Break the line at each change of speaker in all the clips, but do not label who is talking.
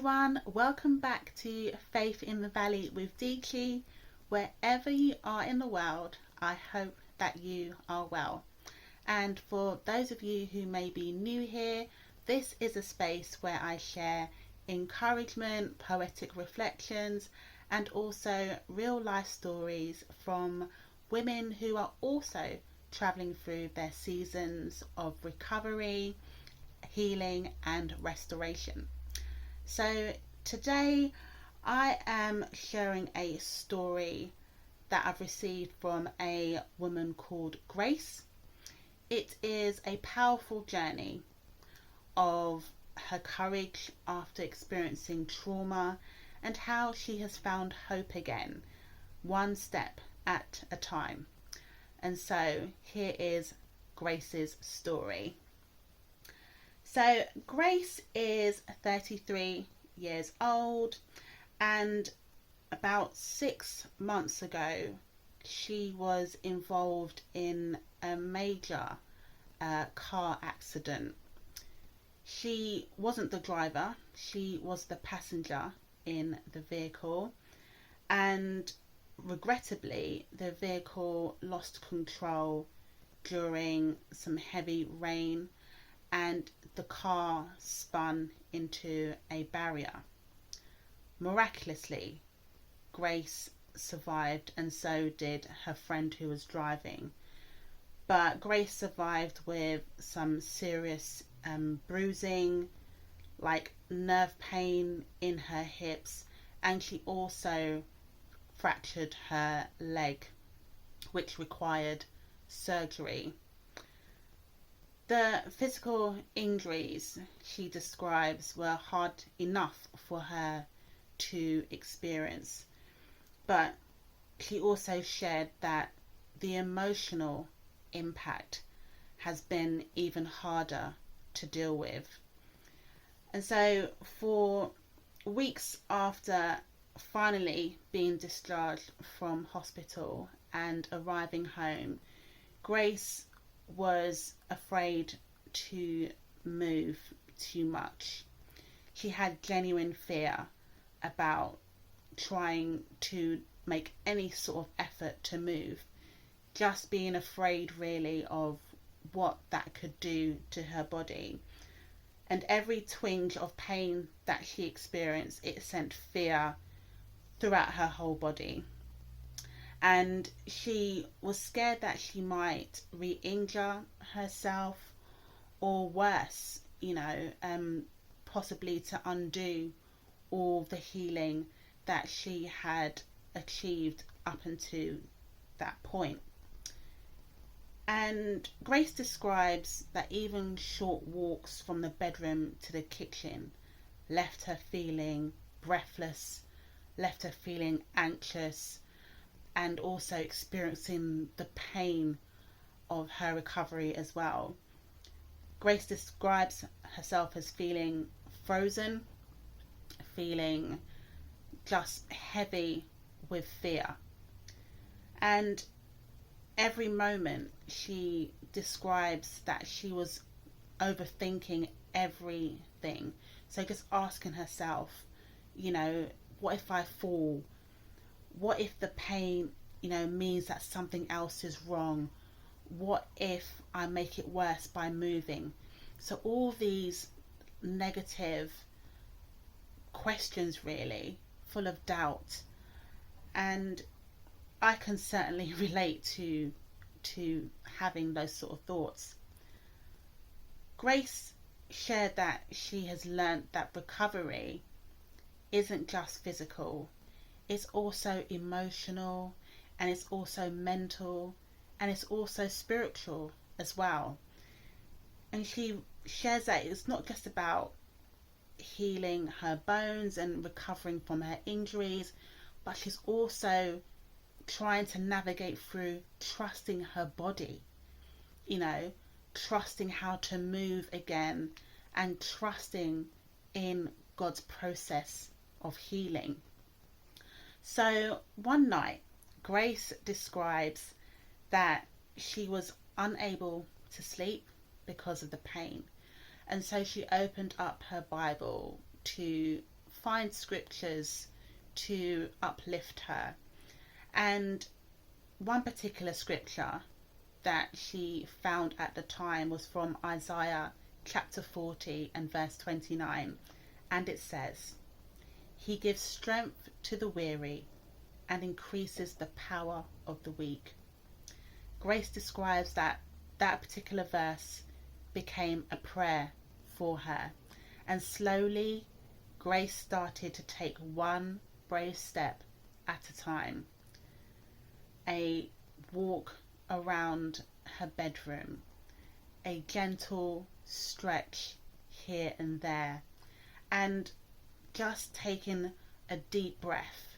everyone, welcome back to Faith in the Valley with DG. Wherever you are in the world, I hope that you are well. And for those of you who may be new here, this is a space where I share encouragement, poetic reflections, and also real life stories from women who are also travelling through their seasons of recovery, healing, and restoration. So today I am sharing a story that I've received from a woman called Grace. It is a powerful journey of her courage after experiencing trauma and how she has found hope again, one step at a time. And so here is Grace's story. So Grace is 33 years old, and about 6 months ago she was involved in a major car accident. She wasn't the driver, she was the passenger in the vehicle, and regrettably the vehicle lost control during some heavy rain and the car spun into a barrier. Miraculously, Grace survived, and so did her friend who was driving. But Grace survived with some serious bruising, like nerve pain in her hips, and she also fractured her leg, which required surgery. The physical injuries she describes were hard enough for her to experience, but she also shared that the emotional impact has been even harder to deal with. And so for weeks after finally being discharged from hospital and arriving home, Grace was afraid to move too much. She had genuine fear about trying to make any sort of effort to move, just being afraid really of what that could do to her body. And every twinge of pain that she experienced, it sent fear throughout her whole body. And she was scared that she might re-injure herself, or worse, possibly to undo all the healing that she had achieved up until that point. And Grace describes that even short walks from the bedroom to the kitchen left her feeling breathless, left her feeling anxious, and also experiencing the pain of her recovery as well. Grace describes herself as feeling frozen, feeling just heavy with fear. And every moment she describes that she was overthinking everything. So just asking herself, what if I fall? What if the pain, means that something else is wrong? What if I make it worse by moving? So all these negative questions, really, full of doubt. And I can certainly relate to having those sort of thoughts. Grace shared that she has learnt that recovery isn't just physical. It's also emotional, and it's also mental, and it's also spiritual as well. And she shares that it's not just about healing her bones and recovering from her injuries, but she's also trying to navigate through trusting her body, trusting how to move again, and trusting in God's process of healing. So one night, Grace describes that she was unable to sleep because of the pain. And so she opened up her Bible to find scriptures to uplift her. And one particular scripture that she found at the time was from Isaiah chapter 40 and verse 29. And it says, "He gives strength to the weary and increases the power of the weak." Grace describes that particular verse became a prayer for her. And slowly, Grace started to take one brave step at a time. A walk around her bedroom, a gentle stretch here and there, and just taking a deep breath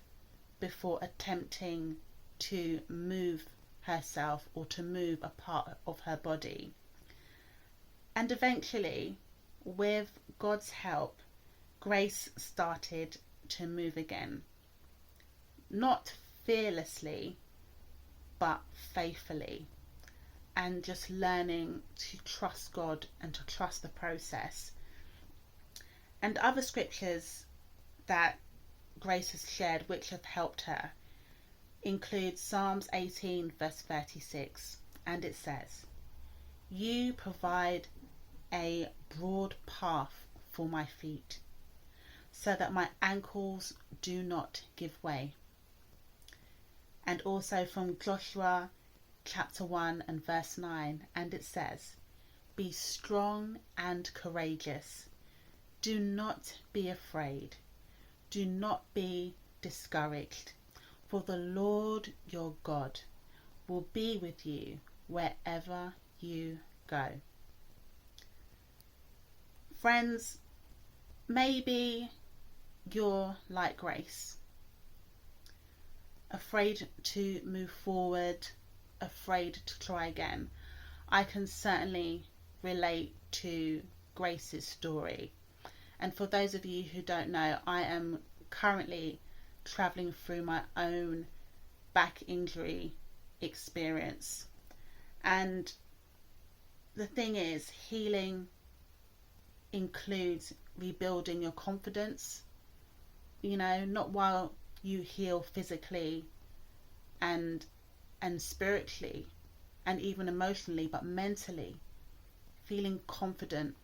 before attempting to move herself or to move a part of her body. And eventually, with God's help, Grace started to move again. Not fearlessly, but faithfully. And just learning to trust God and to trust the process. And other scriptures that Grace has shared which have helped her include Psalms 18 verse 36, and it says, "You provide a broad path for my feet, so that my ankles do not give way." And also from Joshua chapter 1 and verse 9, and it says, "Be strong and courageous. Do not be afraid. Do not be discouraged. For the Lord your God will be with you wherever you go." Friends, maybe you're like Grace, afraid to move forward, afraid to try again. I can certainly relate to Grace's story. And for those of you who don't know, I am currently traveling through my own back injury experience. And the thing is, healing includes rebuilding your confidence, not while you heal physically and spiritually and even emotionally, but mentally, feeling confident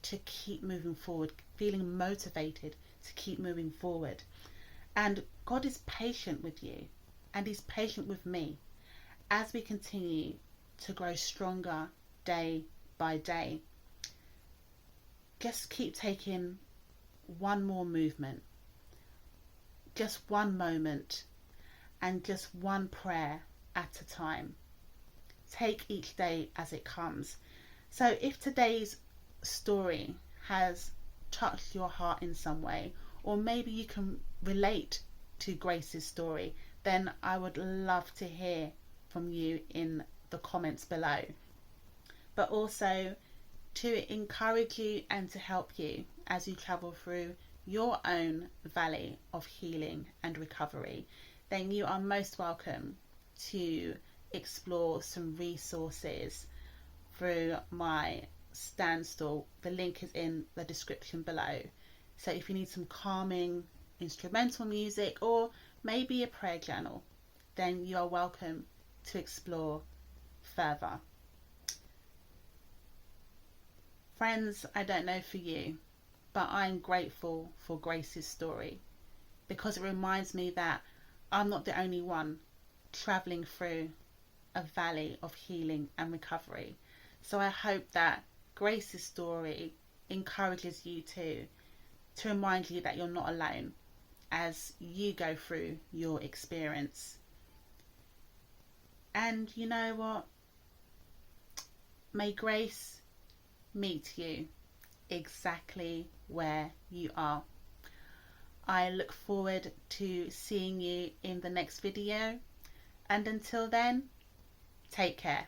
to keep moving forward, feeling motivated to keep moving forward. And God is patient with you, and He's patient with me as we continue to grow stronger day by day. Just keep taking one more movement, just one moment, and just one prayer at a time. Take each day as it comes. So if today's story has touched your heart in some way, or maybe you can relate to Grace's story, then I would love to hear from you in the comments below. But also to encourage you and to help you as you travel through your own valley of healing and recovery, then you are most welcome to explore some resources through my standstill. The link is in the description below. So if you need some calming instrumental music or maybe a prayer journal, then you are welcome to explore further. Friends, I don't know for you, but I'm grateful for Grace's story because it reminds me that I'm not the only one traveling through a valley of healing and recovery. So I hope that Grace's story encourages you to remind you that you're not alone as you go through your experience. And you know what? May Grace meet you exactly where you are. I look forward to seeing you in the next video, and until then, take care.